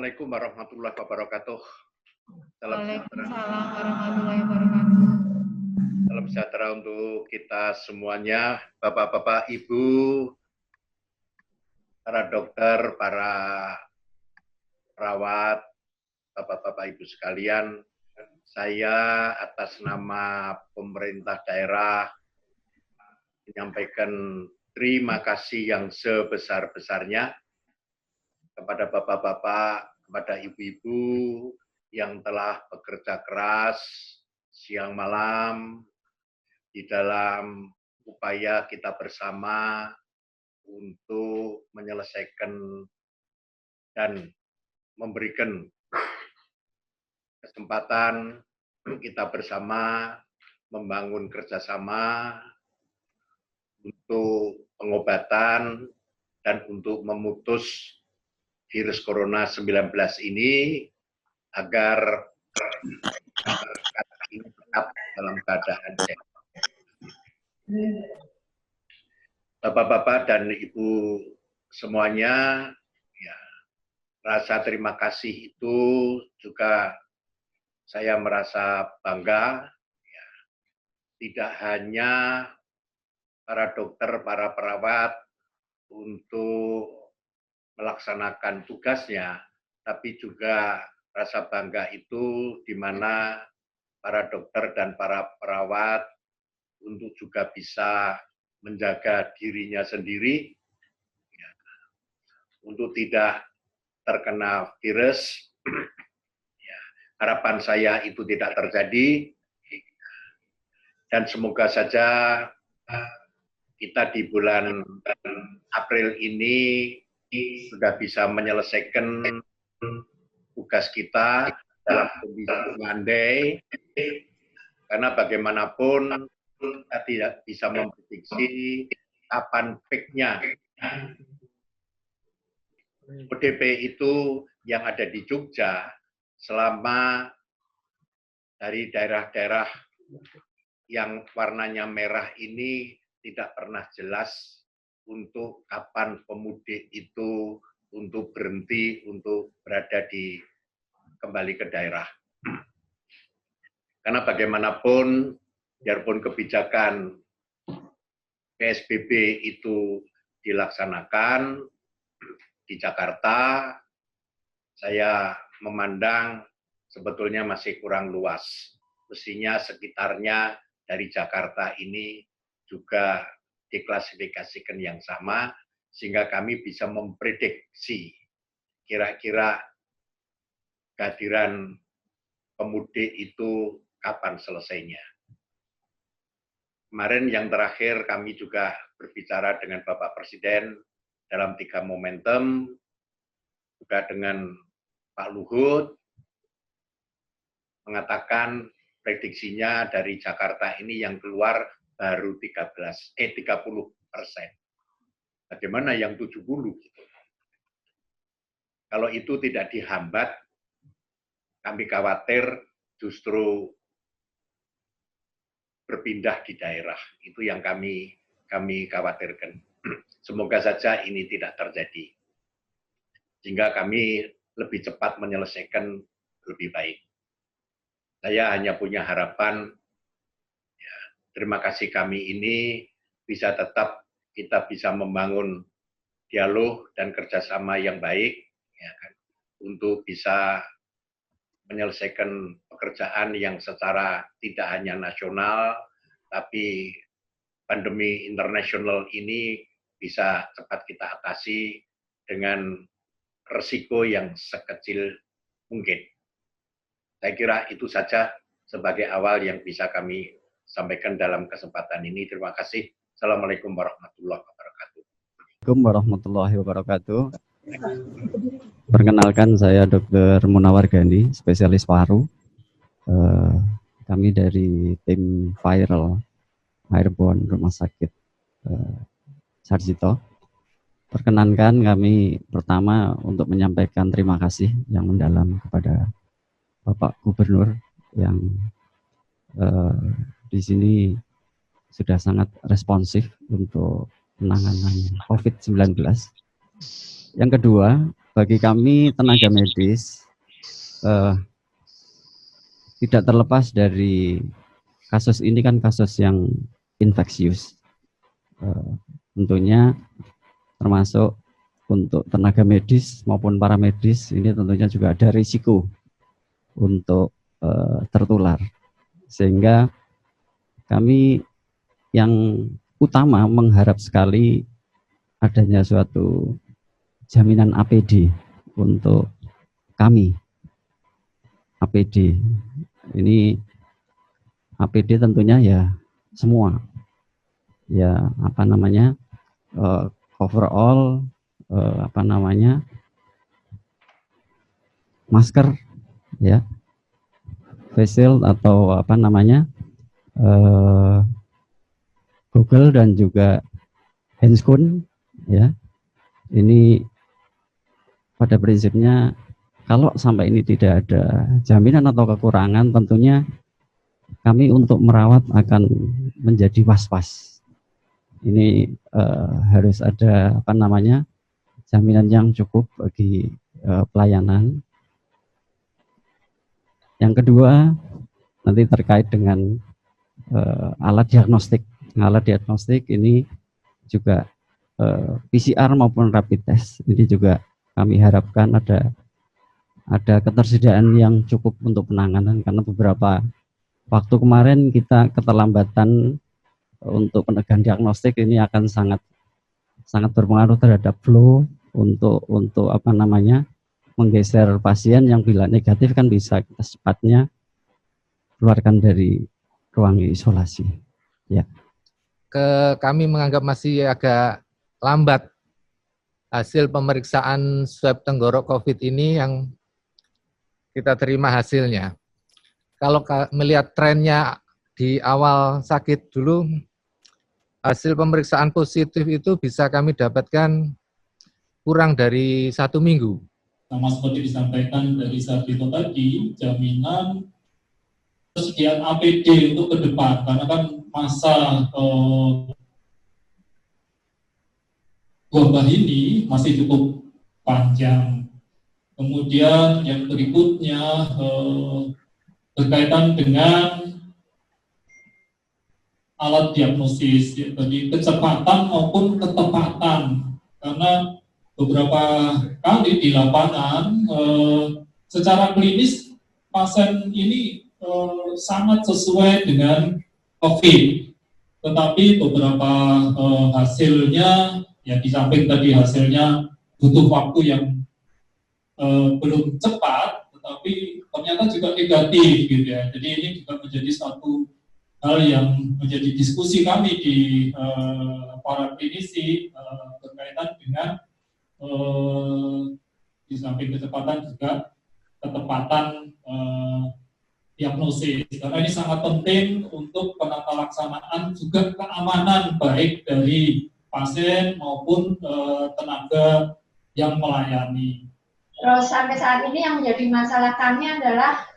Assalamualaikum warahmatullahi wabarakatuh. Salam sejahtera. Waalaikumsalam warahmatullahi wabarakatuh. Salam sejahtera untuk kita semuanya, Bapak-bapak, Ibu, para dokter, para perawat, Bapak-bapak, Ibu sekalian. Saya atas nama pemerintah daerah menyampaikan terima kasih yang sebesar-besarnya kepada bapak-bapak, kepada ibu-ibu yang telah bekerja keras siang malam di dalam upaya kita bersama untuk menyelesaikan dan memberikan kesempatan kita bersama membangun kerjasama untuk pengobatan dan untuk memutus virus corona 19 ini agar ini tetap dalam keadaan sehat. Bapak-bapak dan Ibu semuanya, ya, rasa terima kasih itu juga saya merasa bangga, ya, tidak hanya para dokter, para perawat untuk melaksanakan tugasnya, tapi juga rasa bangga itu di mana para dokter dan para perawat untuk juga bisa menjaga dirinya sendiri, ya, untuk tidak terkena virus. Ya, harapan saya itu tidak terjadi, dan semoga saja kita di bulan April ini sudah bisa menyelesaikan tugas kita dalam kondisi melandai, karena bagaimanapun kita tidak bisa memprediksi kapan peaknya. ODP itu yang ada di Jogja selama dari daerah-daerah yang warnanya merah ini tidak pernah jelas untuk kapan pemudik itu untuk berhenti, untuk berada di kembali ke daerah. Karena bagaimanapun, biarpun kebijakan PSBB itu dilaksanakan di Jakarta, saya memandang sebetulnya masih kurang luas. Mestinya sekitarnya dari Jakarta ini juga diklasifikasikan yang sama, sehingga kami bisa memprediksi kira-kira kehadiran pemudik itu kapan selesainya. Kemarin yang terakhir kami juga berbicara dengan Bapak Presiden dalam 3 momentum, juga dengan Pak Luhut, mengatakan prediksinya dari Jakarta ini yang keluar baru 30%. Bagaimana yang 70%? Kalau itu tidak dihambat, kami khawatir justru berpindah di daerah. Itu yang kami khawatirkan. Semoga saja ini tidak terjadi. Sehingga kami lebih cepat menyelesaikan lebih baik. Saya hanya punya harapan, ya, terima kasih kami ini bisa tetap kita bisa membangun dialog dan kerjasama yang baik, ya kan, untuk bisa menyelesaikan pekerjaan yang secara tidak hanya nasional, tapi pandemi internasional ini bisa cepat kita atasi dengan resiko yang sekecil mungkin. Saya kira itu saja sebagai awal yang bisa kami sampaikan dalam kesempatan ini. Terima kasih. Assalamualaikum warahmatullahi wabarakatuh. Assalamualaikum warahmatullahi wabarakatuh. Perkenalkan, saya Dr. Munawar Gandhi, spesialis paru. Kami dari tim viral Airborne Rumah Sakit Sarjito. Perkenankan kami pertama untuk menyampaikan terima kasih yang mendalam kepada Bapak Gubernur yang di sini sudah sangat responsif untuk penanganan COVID-19. Yang kedua, bagi kami tenaga medis tidak terlepas dari kasus ini kan kasus yang infeksius. Tentunya termasuk untuk tenaga medis maupun para medis ini tentunya juga ada risiko untuk tertular. Sehingga kami yang utama mengharap sekali adanya suatu jaminan APD untuk kami. APD ini APD tentunya ya semua ya overall masker ya, face shield atau Google dan juga handscoon ya. Ini pada prinsipnya kalau sampai ini tidak ada jaminan atau kekurangan, tentunya kami untuk merawat akan menjadi was-was. Ini harus ada jaminan yang cukup bagi pelayanan. Yang kedua, nanti terkait dengan alat diagnostik. Alat diagnostik ini juga PCR maupun rapid test. Ini juga kami harapkan ada ketersediaan yang cukup untuk penanganan, karena beberapa waktu kemarin kita keterlambatan untuk penegakan diagnostik ini akan sangat berpengaruh terhadap flow untuk menggeser pasien yang bila negatif kan bisa kita secepatnya keluarkan dari ruang isolasi. Ya. Kami menganggap masih agak lambat hasil pemeriksaan swab tenggorok COVID ini yang kita terima hasilnya. Kalau melihat trennya di awal sakit dulu, hasil pemeriksaan positif itu bisa kami dapatkan kurang dari 1 minggu. Sama seperti disampaikan dari Sarbito tadi, jaminan persediaan APD untuk ke depan, karena kan masa wabah ini masih cukup panjang. Kemudian yang berikutnya berkaitan dengan alat diagnosis, jadi kecepatan maupun ketepatan, karena beberapa kali di lapangan secara klinis pasien ini sangat sesuai dengan COVID, tetapi beberapa hasilnya ya di samping tadi hasilnya butuh waktu yang belum cepat, tetapi ternyata juga negatif gitu ya. Jadi ini juga menjadi satu hal yang menjadi diskusi kami di para klinisi berkaitan dengan di samping kecepatan juga ketepatan diagnosis, karena ini sangat penting untuk penata laksanaan juga keamanan baik dari pasien maupun tenaga yang melayani. Terus sampai saat ini yang menjadi masalah kami adalah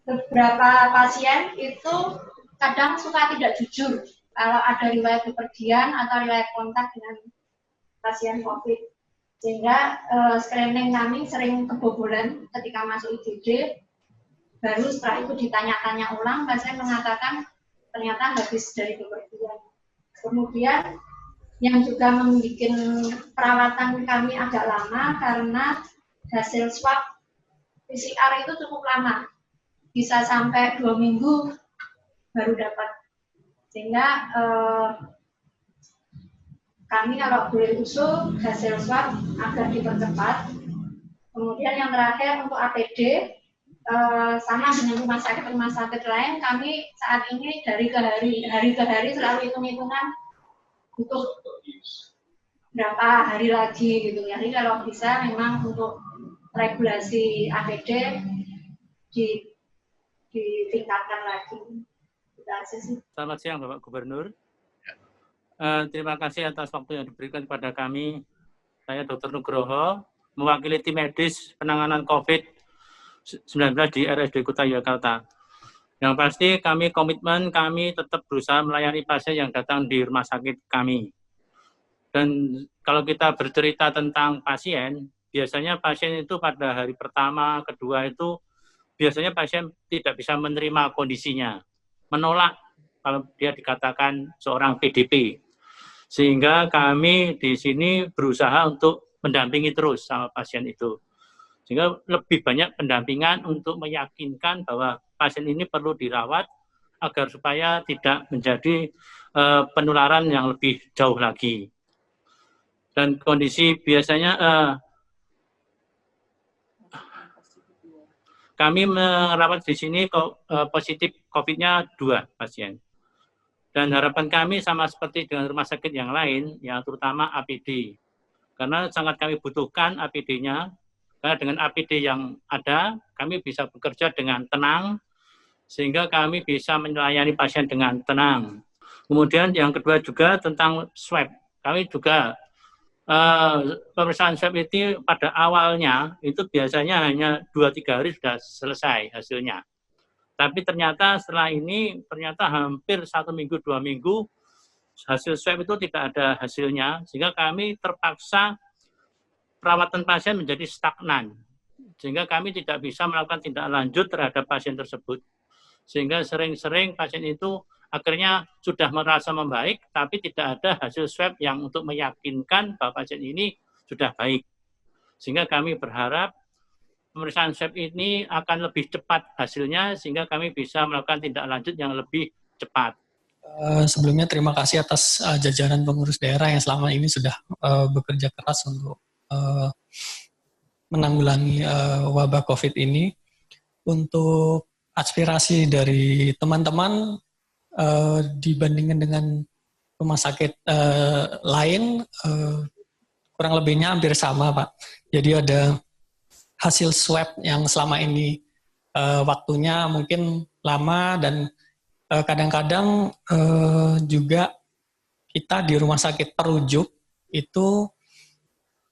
beberapa pasien itu kadang suka tidak jujur kalau ada riwayat bepergian atau riwayat kontak dengan pasien COVID. Sehingga screening kami sering kebobolan ketika masuk IGD, baru setelah itu ditanya-tanya ulang, pasien mengatakan ternyata habis dari bepergian. Kemudian yang juga membuat perawatan kami agak lama karena hasil swab PCR itu cukup lama, bisa sampai 2 minggu baru dapat. Sehingga kami kalau boleh usul hasil swab agak dipercepat. Kemudian yang terakhir untuk APD, sama dengan rumah sakit lain, kami saat ini dari ke hari selalu hitung-hitungan butuh berapa hari lagi gitu. Jadi kalau bisa memang untuk regulasi APD ditingkatkan lagi. Selamat siang Bapak Gubernur. Terima kasih atas waktu yang diberikan kepada kami. Saya Dr. Nugroho, mewakili tim medis penanganan COVID-19 di RSUD Kota Yogyakarta. Yang pasti komitmen kami tetap berusaha melayani pasien yang datang di rumah sakit kami. Dan kalau kita bercerita tentang pasien, biasanya pasien itu pada hari pertama, kedua itu biasanya pasien tidak bisa menerima kondisinya, menolak kalau dia dikatakan seorang PDP. Sehingga kami di sini berusaha untuk mendampingi terus sama pasien itu. Sehingga lebih banyak pendampingan untuk meyakinkan bahwa pasien ini perlu dirawat agar supaya tidak menjadi penularan yang lebih jauh lagi. Dan kondisi biasanya kami merawat di sini positif COVID-nya 2 pasien. Dan harapan kami sama seperti dengan rumah sakit yang lain, ya terutama APD. Karena sangat kami butuhkan APD-nya, karena dengan APD yang ada, kami bisa bekerja dengan tenang, sehingga kami bisa melayani pasien dengan tenang. Kemudian yang kedua juga tentang swab. Kami juga pemeriksaan swab itu pada awalnya itu biasanya hanya 2-3 hari sudah selesai hasilnya. Tapi ternyata setelah ini ternyata hampir 1 minggu 2 minggu hasil swab itu tidak ada hasilnya, sehingga kami terpaksa perawatan pasien menjadi stagnan, sehingga kami tidak bisa melakukan tindak lanjut terhadap pasien tersebut, sehingga sering-sering pasien itu akhirnya sudah merasa membaik, tapi tidak ada hasil swab yang untuk meyakinkan bahwa pasien ini sudah baik. Sehingga kami berharap pemeriksaan swab ini akan lebih cepat hasilnya, sehingga kami bisa melakukan tindak lanjut yang lebih cepat. Sebelumnya terima kasih atas jajaran pengurus daerah yang selama ini sudah bekerja keras untuk menanggulangi wabah COVID ini. Untuk aspirasi dari teman-teman dibandingkan dengan rumah sakit lain, kurang lebihnya hampir sama, Pak. Jadi ada hasil swab yang selama ini waktunya mungkin lama, dan kadang-kadang juga kita di rumah sakit perujuk itu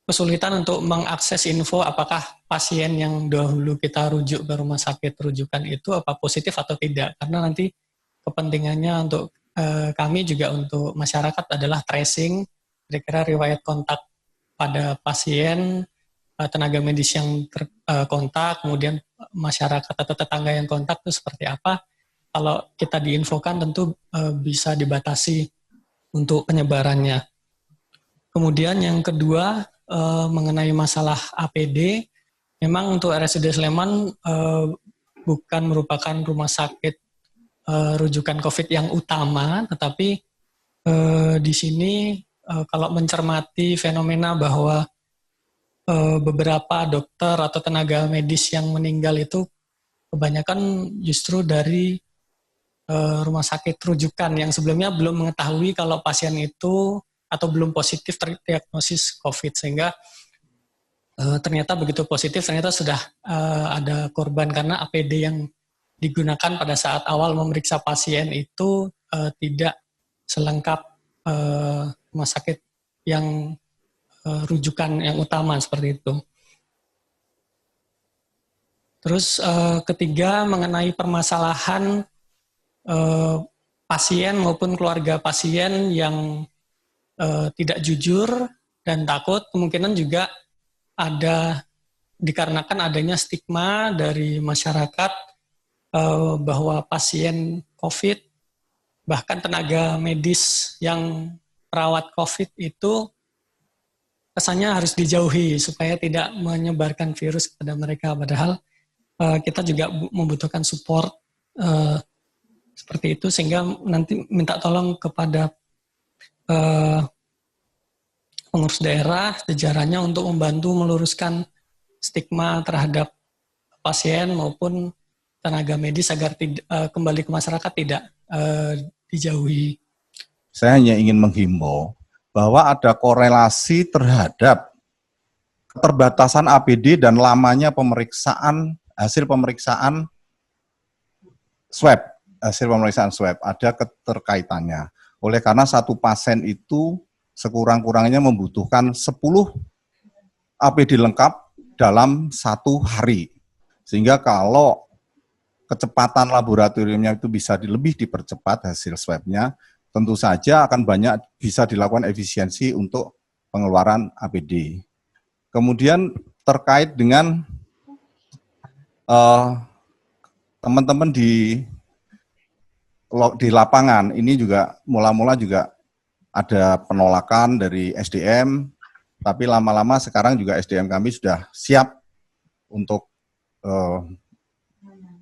kesulitan untuk mengakses info apakah pasien yang dahulu kita rujuk ke rumah sakit rujukan itu apa positif atau tidak. Karena nanti kepentingannya untuk kami juga untuk masyarakat adalah tracing, kira-kira riwayat kontak pada pasien, tenaga medis yang kontak, kemudian masyarakat atau tetangga yang kontak itu seperti apa. Kalau kita diinfokan tentu bisa dibatasi untuk penyebarannya. Kemudian yang kedua mengenai masalah APD, memang untuk RSUD Sleman bukan merupakan rumah sakit rujukan COVID yang utama, tetapi di sini kalau mencermati fenomena bahwa beberapa dokter atau tenaga medis yang meninggal itu kebanyakan justru dari rumah sakit rujukan yang sebelumnya belum mengetahui kalau pasien itu atau belum positif terdiagnosis COVID, sehingga ternyata begitu positif ternyata sudah ada korban karena APD yang digunakan pada saat awal memeriksa pasien itu tidak selengkap rumah sakit yang rujukan yang utama seperti itu. Terus ketiga mengenai permasalahan pasien maupun keluarga pasien yang tidak jujur dan takut, kemungkinan juga ada dikarenakan adanya stigma dari masyarakat bahwa pasien COVID, bahkan tenaga medis yang perawat COVID itu kesannya harus dijauhi supaya tidak menyebarkan virus kepada mereka. Padahal kita juga membutuhkan support seperti itu, sehingga nanti minta tolong kepada pengurus daerah, jajarannya untuk membantu meluruskan stigma terhadap pasien maupun tenaga medis agar kembali ke masyarakat tidak dijauhi. Saya hanya ingin menghimbau bahwa ada korelasi terhadap keterbatasan APD dan lamanya pemeriksaan, hasil pemeriksaan swab, ada keterkaitannya. Oleh karena satu pasien itu sekurang-kurangnya membutuhkan 10 APD lengkap dalam 1 hari. Sehingga kalau kecepatan laboratoriumnya itu bisa lebih dipercepat hasil swabnya, tentu saja akan banyak bisa dilakukan efisiensi untuk pengeluaran APD. Kemudian terkait dengan teman-teman di lapangan. Ini juga mula-mula juga ada penolakan dari SDM, tapi lama-lama sekarang juga SDM kami sudah siap untuk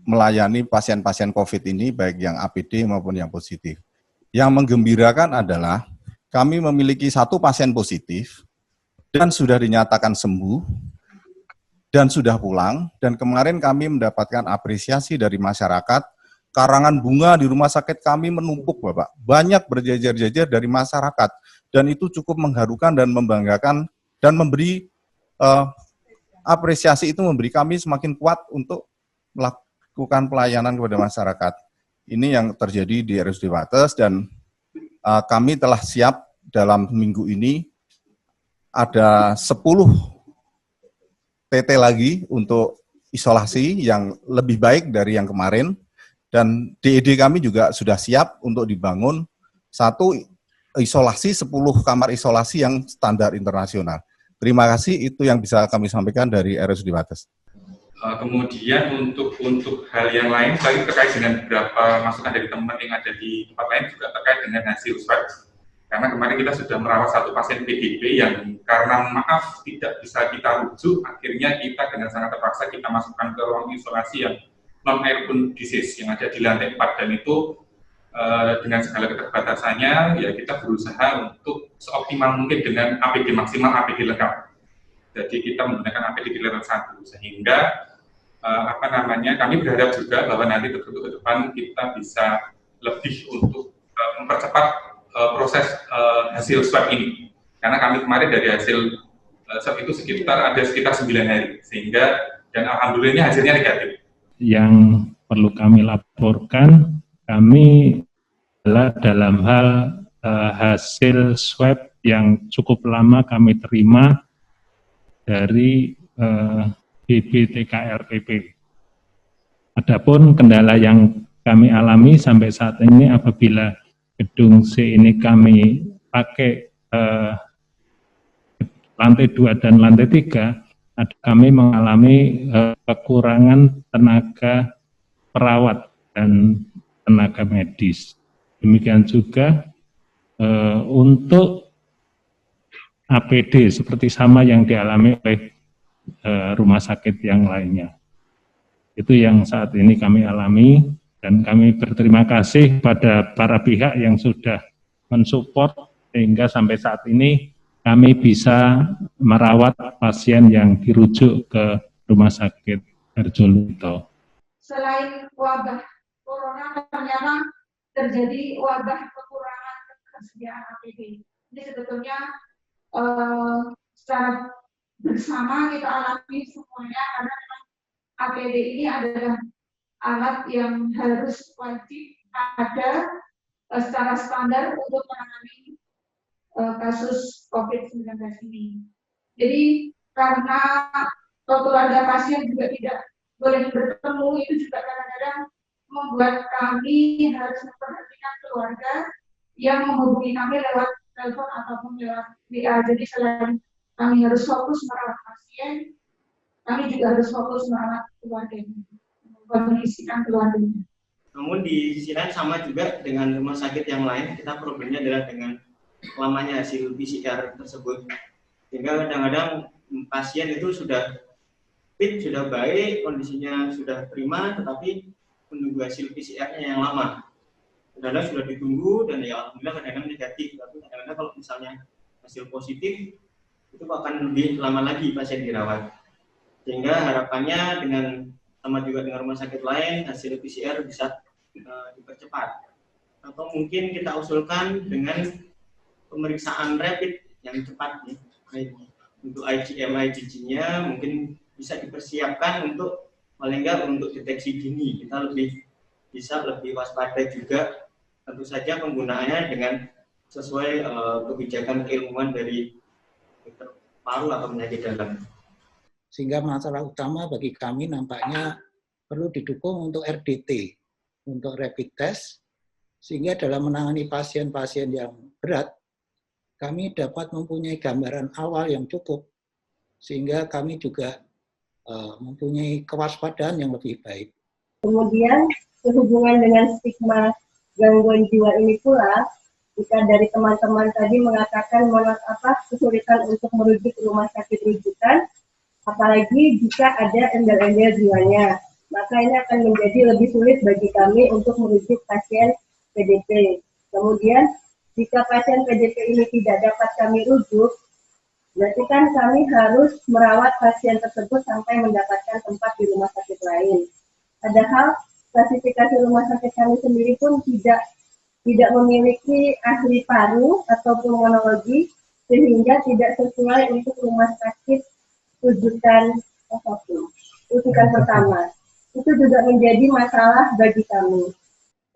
melayani pasien-pasien COVID ini, baik yang APD maupun yang positif. Yang menggembirakan adalah kami memiliki 1 pasien positif dan sudah dinyatakan sembuh dan sudah pulang, dan kemarin kami mendapatkan apresiasi dari masyarakat. Karangan bunga di rumah sakit kami menumpuk, Bapak. Banyak berjajar-jajar dari masyarakat, dan itu cukup mengharukan dan membanggakan, dan memberi apresiasi itu memberi kami semakin kuat untuk melakukan pelayanan kepada masyarakat. Ini yang terjadi di RSUD Wates, dan kami telah siap dalam minggu ini ada 10 TT lagi untuk isolasi yang lebih baik dari yang kemarin. Dan DED kami juga sudah siap untuk dibangun 1 isolasi, 10 kamar isolasi yang standar internasional. Terima kasih, itu yang bisa kami sampaikan dari RSUD Wates. Kemudian untuk hal yang lain, terkait dengan beberapa masukan dari teman yang ada di tempat lain juga terkait dengan hasil swab. Karena kemarin kita sudah merawat 1 pasien PDP yang karena maaf tidak bisa kita rujuk, akhirnya kita dengan sangat terpaksa kita masukkan ke ruang isolasi yang non-airborne disease yang ada di lantai 4, dan itu dengan segala keterbatasannya ya kita berusaha untuk seoptimal mungkin dengan APD maksimal, APD lengkap. Jadi kita menggunakan APD di level 1 sehingga kami berharap juga bahwa nanti ke depan kita bisa lebih untuk mempercepat proses hasil swab ini. Karena kami kemarin dari hasil swab itu sekitar 9 hari, sehingga dan alhamdulillahnya hasilnya negatif. Yang perlu kami laporkan, kami adalah dalam hal hasil swab yang cukup lama kami terima dari BPTKRPP. Adapun kendala yang kami alami sampai saat ini apabila gedung C ini kami pakai lantai 2 dan lantai 3, kami mengalami kekurangan tenaga perawat dan tenaga medis. Demikian juga untuk APD seperti sama yang dialami oleh rumah sakit yang lainnya. Itu yang saat ini kami alami, dan kami berterima kasih pada para pihak yang sudah mensupport sehingga sampai saat ini kami bisa merawat pasien yang dirujuk ke Rumah Sakit Harjolito. Selain wabah corona, ternyata terjadi wabah kekurangan ketersediaan APD. Ini sebetulnya secara bersama kita alami semuanya, karena APD ini adalah alat yang harus wajib ada secara standar untuk menangani kasus COVID-19 ini. Jadi karena keluarga pasien juga tidak boleh bertemu, itu juga kadang-kadang membuat kami harus memperhatikan keluarga yang menghubungi kami lewat telepon ataupun lewat WA. Jadi selain kami harus fokus merawat pasien, kami juga harus fokus merawat keluarganya, mengkondisikan keluarganya. Namun di sisi lain sama juga dengan rumah sakit yang lain, kita problemnya adalah dengan lamanya hasil PCR tersebut, sehingga kadang-kadang pasien itu sudah fit, sudah baik, kondisinya sudah prima, tetapi menunggu hasil PCR-nya yang lama. Kadang-kadang sudah ditunggu dan ya alhamdulillah kadang-kadang negatif, tapi kadang-kadang kalau misalnya hasil positif itu akan lebih lama lagi pasien dirawat. Sehingga harapannya dengan sama juga dengan rumah sakit lain, hasil PCR bisa dipercepat. Atau mungkin kita usulkan dengan pemeriksaan rapid yang cepat nih. Untuk IgM, IgG-nya mungkin bisa dipersiapkan untuk paling enggak untuk deteksi dini. Kita bisa lebih waspada juga, tentu saja penggunaannya dengan sesuai kebijakan keilmuan dari dokter paru atau penyakit dalam. Sehingga masalah utama bagi kami nampaknya perlu didukung untuk RDT, untuk rapid test, sehingga dalam menangani pasien-pasien yang berat, kami dapat mempunyai gambaran awal yang cukup sehingga kami juga mempunyai kewaspadaan yang lebih baik. Kemudian sehubungan dengan stigma gangguan jiwa ini pula, jika dari teman-teman tadi mengatakan kesulitan untuk merujuk ke rumah sakit rujukan, apalagi jika ada embel-embel jiwanya, maka ini akan menjadi lebih sulit bagi kami untuk merujuk pasien PDP. Kemudian jika pasien PDP ini tidak dapat kami rujuk, berarti kan kami harus merawat pasien tersebut sampai mendapatkan tempat di rumah sakit lain. Padahal klasifikasi rumah sakit kami sendiri pun tidak memiliki ahli paru atau pulmonologi, sehingga tidak sesuai untuk rumah sakit rujukan apapun. Rujukan pertama. Itu juga menjadi masalah bagi kami.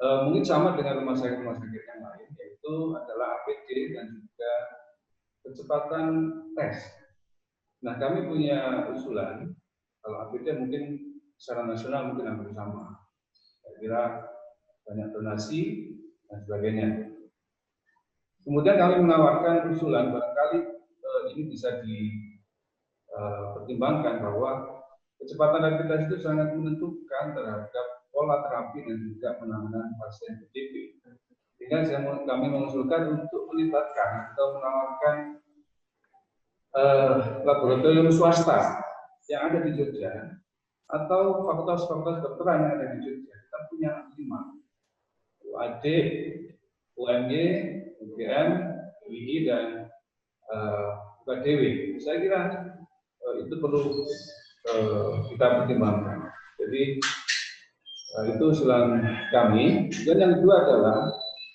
Mungkin sama dengan rumah sakit yang lain, yaitu adalah APD dan juga kecepatan tes. Nah, kami punya usulan, kalau APD mungkin secara nasional mungkin hampir sama. Saya kira banyak donasi dan sebagainya. Kemudian kami menawarkan usulan, barangkali ini bisa dipertimbangkan bahwa kecepatan rapid test itu sangat menentukan terhadap pola terapi dan juga penanganan pasien PDP. Sehingga kami mengusulkan untuk melibatkan atau menawarkan laboratorium swasta yang ada di Jogja atau fakultas-fakultas kedokteran yang ada di Jogja. Kita punya 5, UAD, UMY, UGM, UI, dan UKDW. Saya kira itu perlu kita pertimbangkan. Jadi itu usulan kami. Dan yang kedua adalah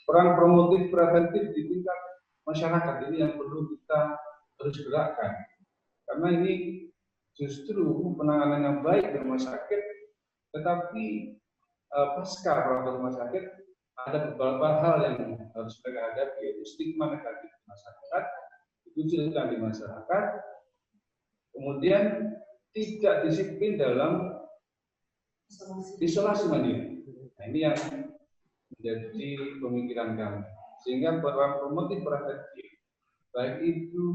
peran promotif preventif di tingkat masyarakat ini yang perlu kita harus gerakkan. Karena ini justru penanganan yang baik di rumah sakit, tetapi pasca perawatan rumah sakit ada beberapa hal yang harus mereka hadapi, yaitu stigma negatif di masyarakat, dikucilkan di masyarakat, kemudian tidak disiplin dalam isolasi mandiri. Nah, ini yang menjadi pemikiran kami. Sehingga peran promotif preventif, baik itu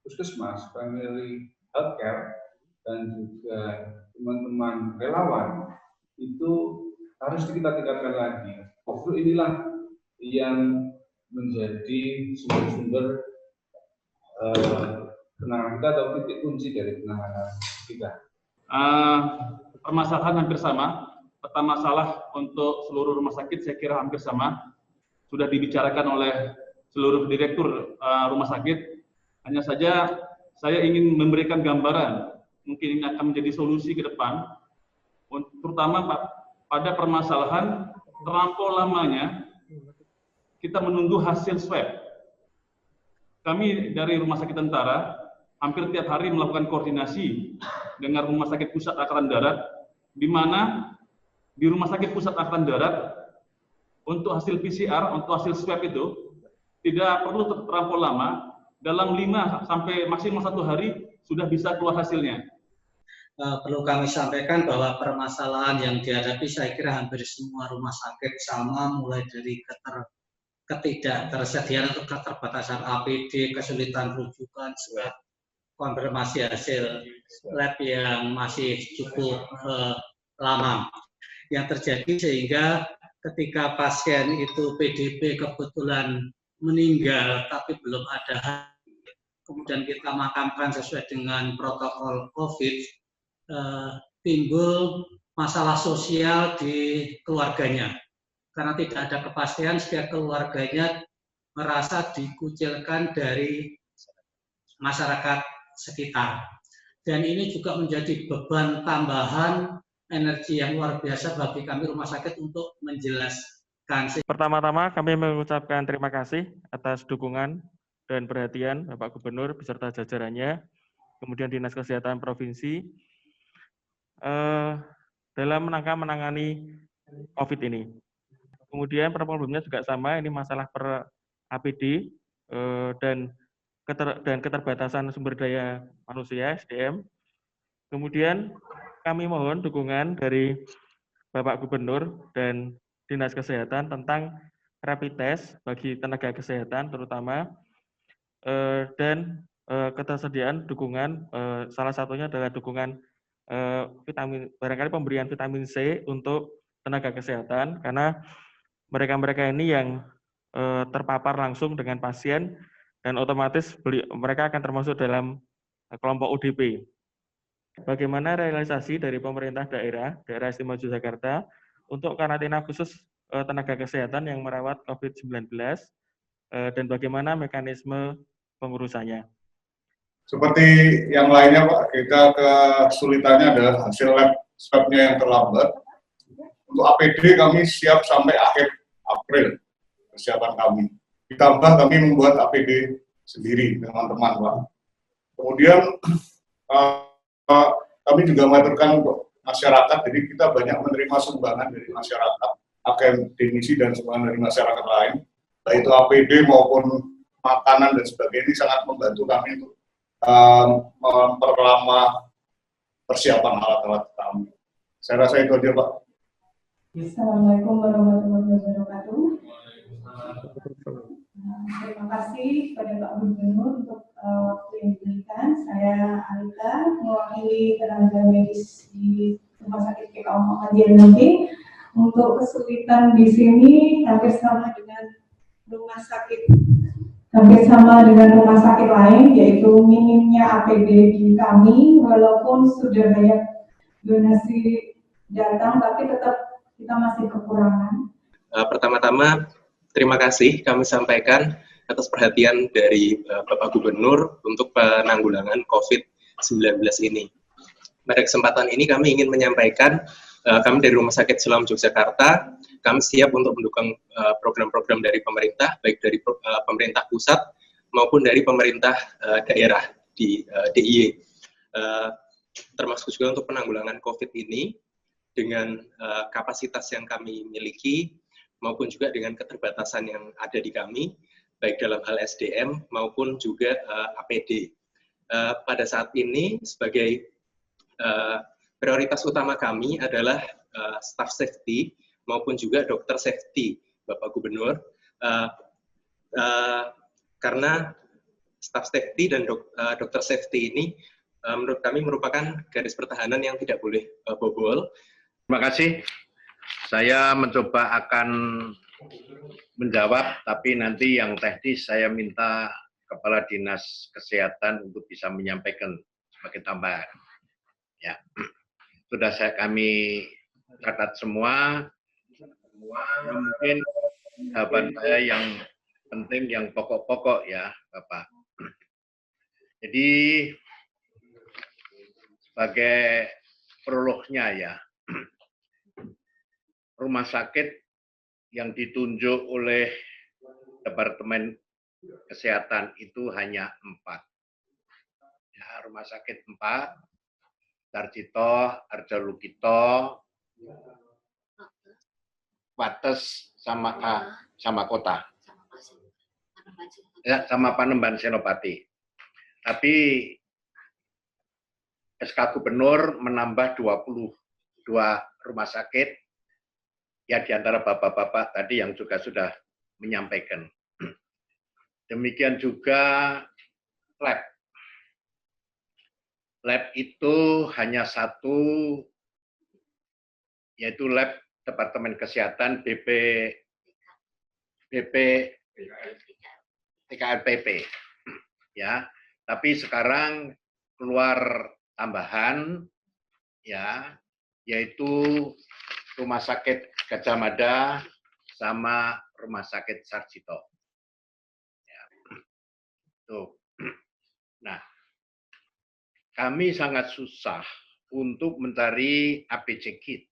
puskesmas, primary healthcare, dan juga teman-teman relawan, itu harus kita tingkatkan lagi. Justru inilah yang menjadi sumber-sumber penanganan kita atau titik kunci dari penanganan kita. Permasalahan hampir sama. Peta masalah untuk seluruh rumah sakit saya kira hampir sama. Sudah dibicarakan oleh seluruh direktur rumah sakit. Hanya saja saya ingin memberikan gambaran, mungkin ini akan menjadi solusi ke depan, terutama pada permasalahan terlampau lamanya kita menunggu hasil swab. Kami dari Rumah Sakit Tentara hampir tiap hari melakukan koordinasi dengan Rumah Sakit Pusat Angkatan Darat, di mana di Rumah Sakit Pusat Angkatan Darat untuk hasil PCR, untuk hasil swab itu tidak perlu terlampau lama, dalam 5 sampai maksimal 1 hari sudah bisa keluar hasilnya. Perlu kami sampaikan bahwa permasalahan yang dihadapi saya kira hampir semua rumah sakit sama, mulai dari ketidaktersediaan atau keterbatasan APD, kesulitan rujukan, konfirmasi hasil lab yang masih cukup lama yang terjadi, sehingga ketika pasien itu PDP kebetulan meninggal tapi belum ada, kemudian kita makamkan sesuai dengan protokol COVID, timbul masalah sosial di keluarganya. Karena tidak ada kepastian, setiap keluarganya merasa dikucilkan dari masyarakat sekitar. Dan ini juga menjadi beban tambahan energi yang luar biasa bagi kami rumah sakit untuk menjelaskan. Pertama-tama kami mengucapkan terima kasih atas dukungan dan perhatian Bapak Gubernur beserta jajarannya, kemudian Dinas Kesehatan Provinsi dalam rangka menangani COVID ini. Kemudian problemnya juga sama, ini masalah per APD dan keterbatasan sumber daya manusia (SDM). Kemudian kami mohon dukungan dari Bapak Gubernur dan Dinas Kesehatan tentang rapid test bagi tenaga kesehatan terutama, dan ketersediaan dukungan, salah satunya adalah dukungan barangkali pemberian vitamin C untuk tenaga kesehatan, karena mereka-mereka ini yang terpapar langsung dengan pasien dan otomatis mereka akan termasuk dalam kelompok ODP. Bagaimana realisasi dari pemerintah daerah Istimewa Yogyakarta untuk karantina khusus tenaga kesehatan yang merawat COVID-19 dan bagaimana mekanisme pengurusannya? Seperti yang lainnya Pak, kita kesulitannya adalah hasil lab swab-nya yang terlambat. Untuk APD kami siap sampai akhir April persiapan kami. Ditambah kami membuat APD sendiri teman-teman Pak. Kemudian kami juga mengaturkan untuk masyarakat, jadi kita banyak menerima sumbangan dari masyarakat, akademisi dan sumbangan dari masyarakat lain, baik itu APD maupun makanan dan sebagainya. Ini sangat membantu kami untuk memperlama persiapan alat-alat kami. Saya rasa itu aja Pak. Assalamualaikum warahmatullahi wabarakatuh. Terima kasih kepada Pak Gubernur untuk waktu yang diberikan. Saya Alita, mewakili tenaga medis di Rumah Sakit PKU Muhammadiyah Nanti. Untuk kesulitan di sini hampir sama dengan rumah sakit lain, yaitu minimnya APD di kami, walaupun sudah banyak donasi datang, tapi tetap kita masih kekurangan. Pertama-tama, terima kasih kami sampaikan atas perhatian dari Bapak Gubernur untuk penanggulangan COVID-19 ini. Pada kesempatan ini kami ingin menyampaikan, kami dari Rumah Sakit Siloam Yogyakarta, kami siap untuk mendukung program-program dari pemerintah, baik dari pemerintah pusat maupun dari pemerintah daerah di DIY. Termasuk juga untuk penanggulangan COVID ini, dengan kapasitas yang kami miliki maupun juga dengan keterbatasan yang ada di kami, baik dalam hal SDM maupun juga APD. Pada saat ini sebagai prioritas utama kami adalah staff safety maupun juga dokter safety, Bapak Gubernur, karena staff safety dan dokter safety ini menurut kami merupakan garis pertahanan yang tidak boleh bobol. Terima kasih. Saya mencoba akan menjawab, tapi nanti yang teknis saya minta Kepala Dinas Kesehatan untuk bisa menyampaikan sebagai tambahan. Ya, sudah kami catat semua. Mungkin jawaban saya yang penting, yang pokok-pokok ya, Bapak. Jadi sebagai prolognya ya, rumah sakit yang ditunjuk oleh Departemen Kesehatan itu hanya 4. Ya, rumah sakit 4, Sarjito, Arjolukito, Wates, sama kota. Ya, sama Panembahan Senopati. Tapi SK Gubernur menambah 22 rumah sakit, ya di antara bapak-bapak tadi yang juga sudah menyampaikan. Demikian juga lab. Lab itu hanya satu, yaitu lab Departemen Kesehatan TKLPP. Ya, tapi sekarang keluar tambahan, ya, yaitu Rumah Sakit Gajah Mada sama Rumah Sakit Sarjito. Ya. Tuh. Nah, kami sangat susah untuk mencari APC kit.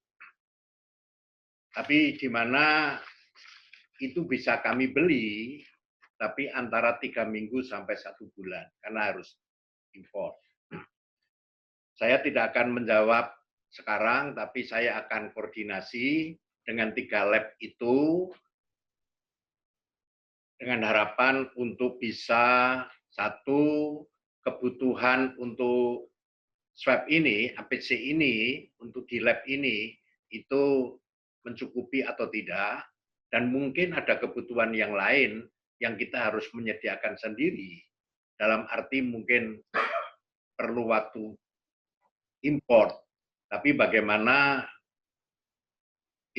Tapi di mana itu bisa kami beli, tapi antara 3 minggu sampai 1 bulan, karena harus impor. Saya tidak akan menjawab sekarang, tapi saya akan koordinasi dengan 3 lab itu dengan harapan untuk bisa satu kebutuhan untuk swab ini, APC ini, untuk di lab ini, itu mencukupi atau tidak, dan mungkin ada kebutuhan yang lain yang kita harus menyediakan sendiri. dalam arti mungkin perlu waktu import, tapi bagaimana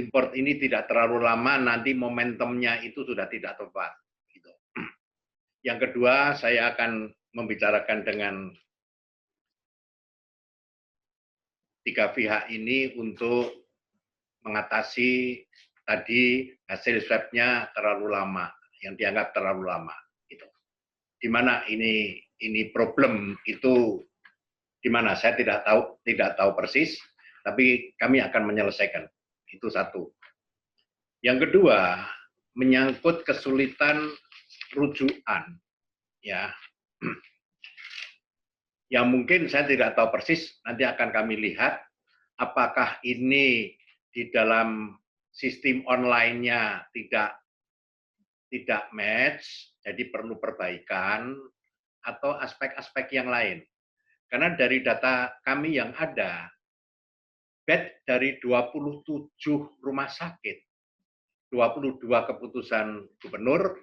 import ini tidak terlalu lama, nanti momentumnya itu sudah tidak tepat. Gitu. Yang kedua, saya akan membicarakan dengan tiga pihak ini untuk mengatasi tadi hasil swab-nya terlalu lama, yang dianggap terlalu lama. Gitu. Di mana ini problem itu di mana saya tidak tahu persis, tapi kami akan menyelesaikan. Itu satu. Yang kedua, menyangkut kesulitan rujukan, ya. Yang mungkin saya tidak tahu persis, nanti akan kami lihat apakah ini di dalam sistem online-nya tidak match, jadi perlu perbaikan, atau aspek-aspek yang lain. Karena dari data kami yang ada, bed dari 27 rumah sakit, 22 keputusan gubernur,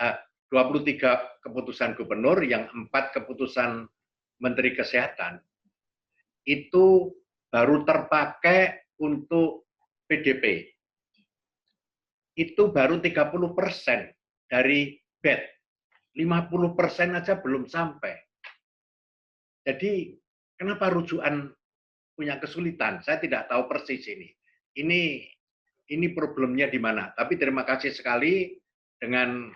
23 keputusan gubernur, yang 4 keputusan Menteri Kesehatan, itu baru terpakai untuk PDP. Itu baru 30% dari bed. 50% aja belum sampai. Jadi, kenapa rujukan punya kesulitan? Saya tidak tahu persis ini. Ini problemnya di mana. Tapi terima kasih sekali dengan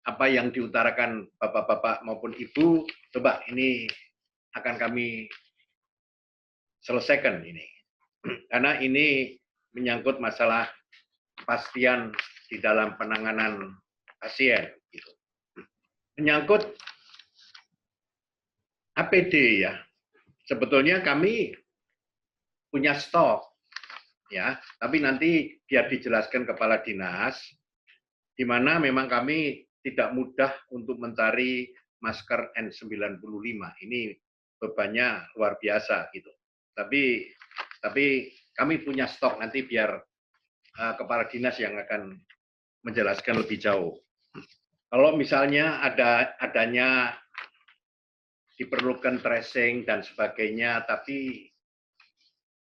apa yang diutarakan Bapak-Bapak maupun Ibu. Coba ini akan kami selesaikan ini. Karena ini menyangkut masalah kepastian di dalam penanganan pasien. Gitu. Menyangkut APD ya, sebetulnya kami punya stok ya, tapi nanti biar dijelaskan kepala dinas, di mana memang kami tidak mudah untuk mencari masker N95. Ini bebannya luar biasa gitu. Tapi kami punya stok, nanti biar kepala dinas yang akan menjelaskan lebih jauh. Kalau misalnya adanya diperlukan tracing dan sebagainya, tapi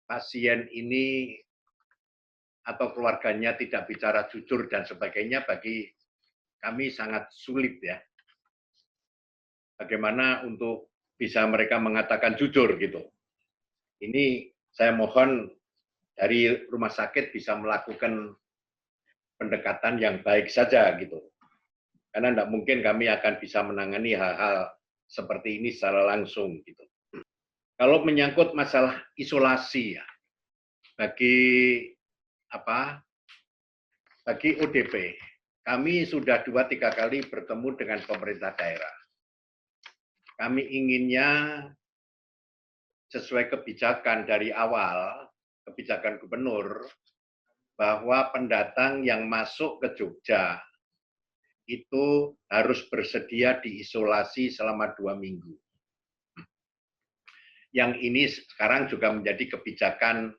pasien ini atau keluarganya tidak bicara jujur dan sebagainya, bagi kami sangat sulit ya. Bagaimana untuk bisa mereka mengatakan jujur gitu. Ini saya mohon dari rumah sakit bisa melakukan pendekatan yang baik saja gitu. Karena tidak mungkin kami akan bisa menangani hal-hal seperti ini secara langsung gitu. Kalau menyangkut masalah isolasi ya, bagi ODP, kami sudah 2-3 kali bertemu dengan pemerintah daerah. Kami inginnya sesuai kebijakan dari awal, kebijakan gubernur, bahwa pendatang yang masuk ke Jogja itu harus bersedia diisolasi selama 2 minggu. Yang ini sekarang juga menjadi kebijakan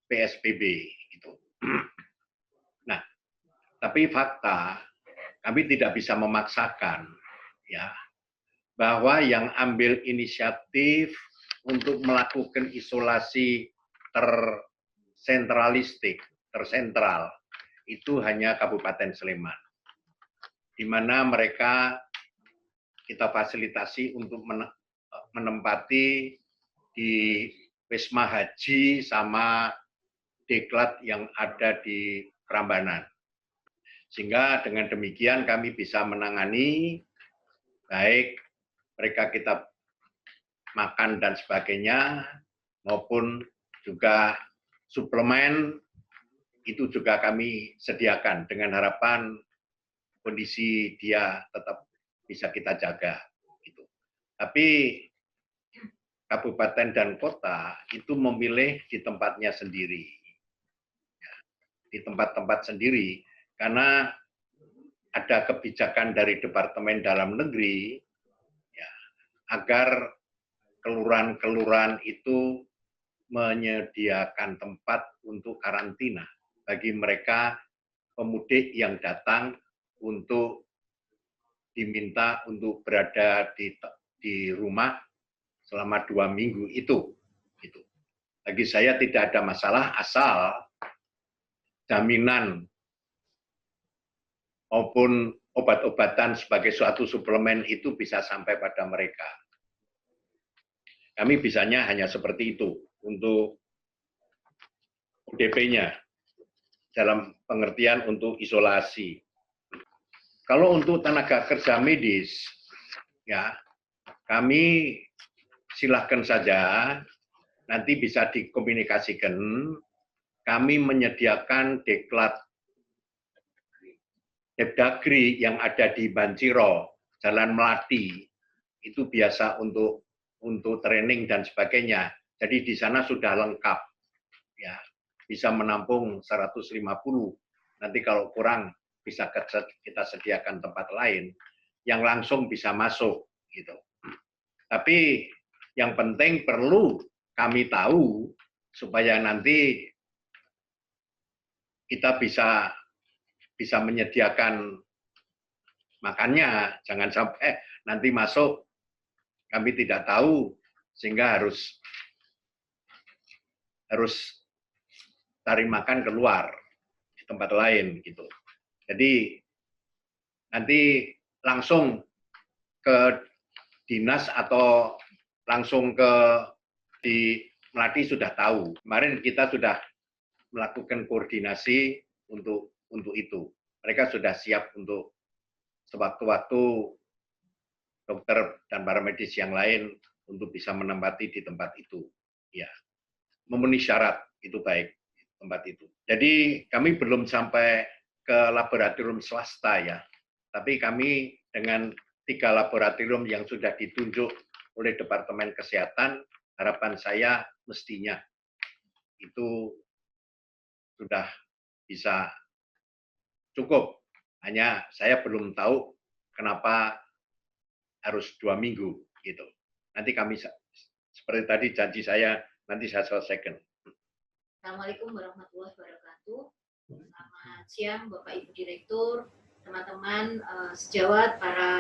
PSBB. Gitu. Nah, tapi fakta, kami tidak bisa memaksakan ya, bahwa yang ambil inisiatif untuk melakukan isolasi tersentral, itu hanya Kabupaten Sleman. Di mana mereka kita fasilitasi untuk menempati di Wisma Haji sama Deklat yang ada di Prambanan. Sehingga dengan demikian kami bisa menangani baik mereka kita makan dan sebagainya, maupun juga suplemen, itu juga kami sediakan dengan harapan kondisi dia tetap bisa kita jaga. Gitu. Tapi kabupaten dan kota itu memilih di tempatnya sendiri. Di tempat-tempat sendiri, karena ada kebijakan dari Departemen Dalam Negeri ya, agar kelurahan-kelurahan itu menyediakan tempat untuk karantina bagi mereka pemudik yang datang untuk diminta untuk berada di rumah selama 2 minggu itu. Bagi saya tidak ada masalah asal jaminan maupun obat-obatan sebagai suatu suplemen itu bisa sampai pada mereka. Kami bisanya hanya seperti itu untuk ODP-nya dalam pengertian untuk isolasi. Kalau untuk tenaga kerja medis, ya kami silahkan saja, nanti bisa dikomunikasikan. Kami menyediakan deklat Depdagri yang ada di Banjiro, Jalan Melati, itu biasa untuk training dan sebagainya. Jadi di sana sudah lengkap, ya bisa menampung 150. Nanti kalau kurang bisa kita sediakan tempat lain yang langsung bisa masuk, gitu. Tapi yang penting perlu kami tahu supaya nanti kita bisa menyediakan makannya, jangan sampai nanti masuk kami tidak tahu sehingga harus cari makan keluar di tempat lain gitu. Jadi nanti langsung ke dinas atau langsung di Melati sudah tahu. Kemarin kita sudah melakukan koordinasi untuk itu. Mereka sudah siap untuk sewaktu-waktu dokter dan para medis yang lain untuk bisa menempati di tempat itu. Ya, memenuhi syarat itu baik tempat itu. Jadi kami belum sampai ke laboratorium swasta ya, tapi kami dengan 3 laboratorium yang sudah ditunjuk oleh Departemen Kesehatan, harapan saya mestinya itu sudah bisa cukup. Hanya saya belum tahu kenapa harus 2 minggu gitu. Nanti kami seperti tadi janji saya nanti saya selesaikan. Assalamualaikum warahmatullahi wabarakatuh. Selamat siang Bapak Ibu Direktur, teman-teman sejawat, para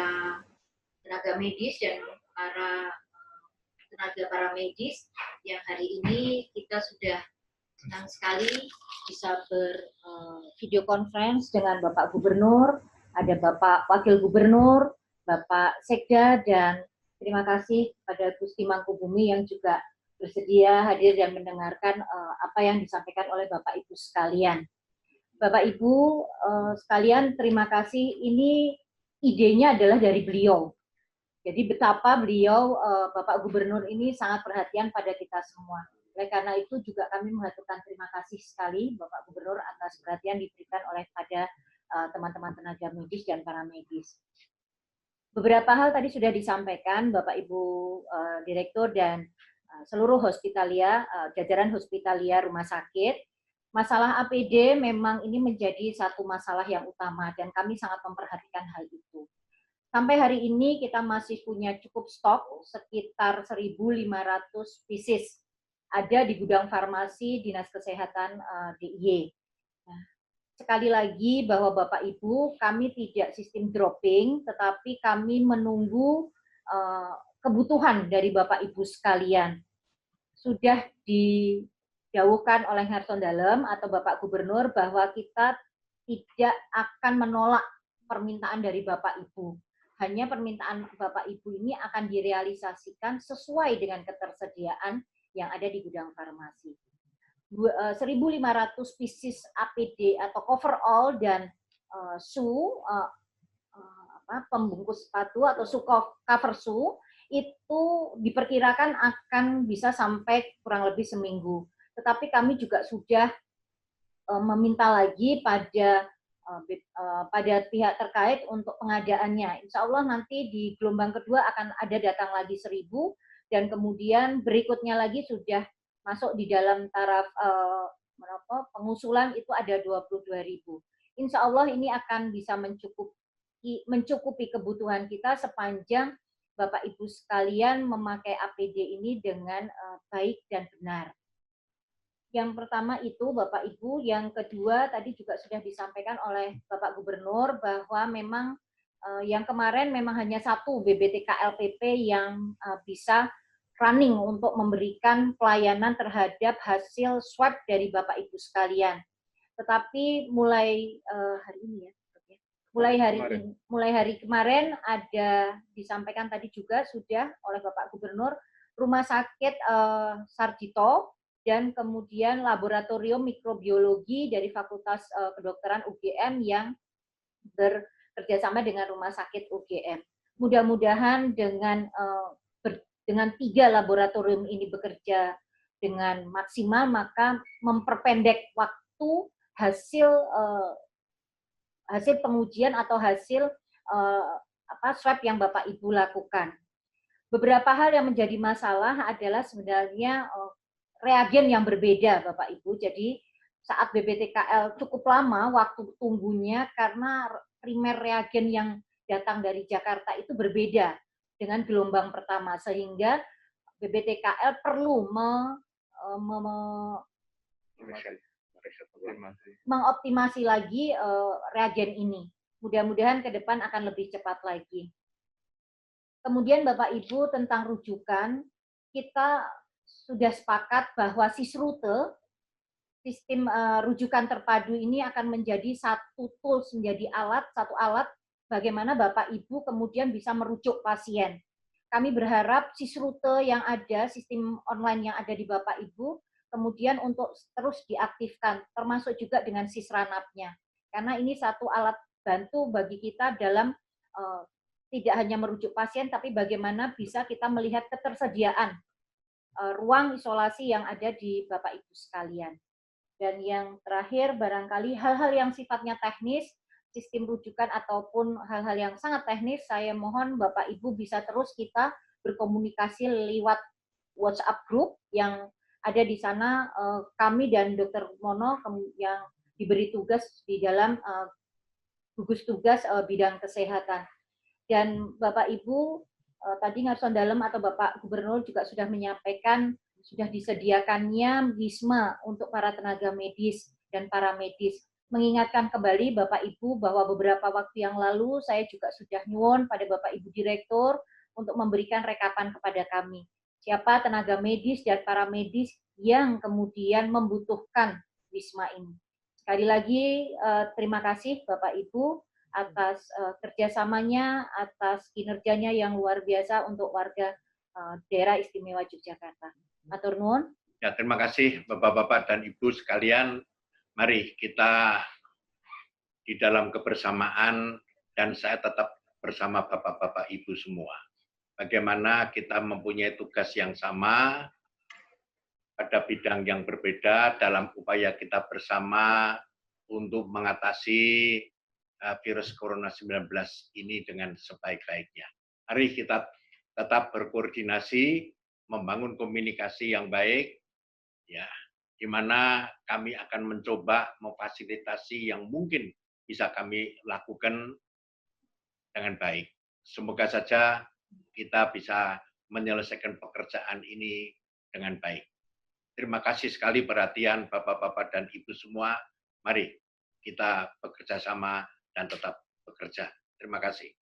tenaga medis dan para tenaga paramedis yang hari ini kita sudah senang sekali bisa video conference dengan Bapak Gubernur, ada Bapak Wakil Gubernur, Bapak Sekda, dan terima kasih pada Gusti Mangkubumi yang juga bersedia hadir dan mendengarkan apa yang disampaikan oleh Bapak Ibu sekalian. Bapak Ibu sekalian, terima kasih. Ini idenya adalah dari beliau. Jadi betapa beliau, Bapak Gubernur ini sangat perhatian pada kita semua. Oleh karena itu juga kami mengaturkan terima kasih sekali Bapak Gubernur atas perhatian diberikan oleh pada teman-teman tenaga medis dan para medis. Beberapa hal tadi sudah disampaikan Bapak Ibu Direktur dan seluruh hospitalia, jajaran hospitalia rumah sakit. Masalah APD memang ini menjadi satu masalah yang utama dan kami sangat memperhatikan hal itu. Sampai hari ini kita masih punya cukup stok sekitar 1.500 pieces ada di gudang farmasi Dinas Kesehatan DIY. Nah, sekali lagi bahwa Bapak Ibu, kami tidak sistem dropping, tetapi kami menunggu kebutuhan dari Bapak Ibu sekalian. Sudah didhawuhkan oleh Ngarson Dalem atau Bapak Gubernur bahwa kita tidak akan menolak permintaan dari Bapak Ibu. Hanya permintaan Bapak Ibu ini akan direalisasikan sesuai dengan ketersediaan yang ada di gudang farmasi. 1.500 pieces APD atau coverall dan pembungkus sepatu atau cover shoe itu diperkirakan akan bisa sampai kurang lebih seminggu. Tetapi kami juga sudah meminta lagi pada pihak terkait untuk pengadaannya. Insya Allah nanti di gelombang kedua akan ada datang lagi 1.000 dan kemudian berikutnya lagi sudah masuk di dalam taraf pengusulan itu ada 22.000. Insya Allah ini akan bisa mencukupi kebutuhan kita sepanjang Bapak Ibu sekalian memakai APD ini dengan baik dan benar. Yang pertama itu Bapak Ibu, yang kedua tadi juga sudah disampaikan oleh Bapak Gubernur bahwa memang yang kemarin memang hanya satu BBTK-LPP yang bisa running untuk memberikan pelayanan terhadap hasil swab dari Bapak Ibu sekalian. Tetapi mulai hari ini ya, mulai hari kemarin ada disampaikan tadi juga sudah oleh Bapak Gubernur, Rumah Sakit Sarjito dan kemudian Laboratorium Mikrobiologi dari Fakultas Kedokteran UGM yang bekerjasama dengan Rumah Sakit UGM. Mudah-mudahan dengan 3 laboratorium ini bekerja dengan maksimal, maka memperpendek waktu hasil pengujian atau hasil swab yang Bapak Ibu lakukan. Beberapa hal yang menjadi masalah adalah sebenarnya reagen yang berbeda, Bapak Ibu. Jadi saat BBTKL cukup lama waktu tunggunya karena primer reagen yang datang dari Jakarta itu berbeda dengan gelombang pertama, sehingga BBTKL perlu mengoptimasi lagi reagen ini. Mudah-mudahan ke depan akan lebih cepat lagi. Kemudian Bapak Ibu tentang rujukan, kita sudah sepakat bahwa SISRUTE, sistem rujukan terpadu ini akan menjadi satu tools, menjadi satu alat bagaimana Bapak Ibu kemudian bisa merujuk pasien. Kami berharap SISRUTE yang ada, sistem online yang ada di Bapak Ibu, kemudian untuk terus diaktifkan, termasuk juga dengan SISRANAP-nya. Karena ini satu alat bantu bagi kita dalam tidak hanya merujuk pasien, tapi bagaimana bisa kita melihat ketersediaan ruang isolasi yang ada di Bapak Ibu sekalian. Dan yang terakhir, barangkali hal-hal yang sifatnya teknis, sistem rujukan ataupun hal-hal yang sangat teknis, saya mohon Bapak Ibu bisa terus kita berkomunikasi lewat WhatsApp group yang ada di sana. Kami dan Dr. Mono yang diberi tugas di dalam gugus tugas bidang kesehatan. Dan Bapak Ibu, tadi Ngarson Dalem atau Bapak Gubernur juga sudah menyampaikan, sudah disediakannya wisma untuk para tenaga medis dan para medis. Mengingatkan kembali Bapak Ibu bahwa beberapa waktu yang lalu saya juga sudah nyuwun pada Bapak Ibu Direktur untuk memberikan rekapan kepada kami. Siapa tenaga medis dan para medis yang kemudian membutuhkan wisma ini. Sekali lagi terima kasih Bapak Ibu atas kerjasamanya, atas kinerjanya yang luar biasa untuk warga daerah istimewa Yogyakarta. Matur nuwun. Ya, terima kasih Bapak-Bapak dan Ibu sekalian. Mari kita di dalam kebersamaan dan saya tetap bersama Bapak-Bapak Ibu semua. Bagaimana kita mempunyai tugas yang sama pada bidang yang berbeda dalam upaya kita bersama untuk mengatasi virus Corona 19 ini dengan sebaik-baiknya. Mari kita tetap berkoordinasi, membangun komunikasi yang baik, ya, di mana kami akan mencoba memfasilitasi yang mungkin bisa kami lakukan dengan baik. Semoga saja kita bisa menyelesaikan pekerjaan ini dengan baik. Terima kasih sekali perhatian Bapak-Bapak dan Ibu semua. Mari kita bekerja sama dan tetap bekerja. Terima kasih.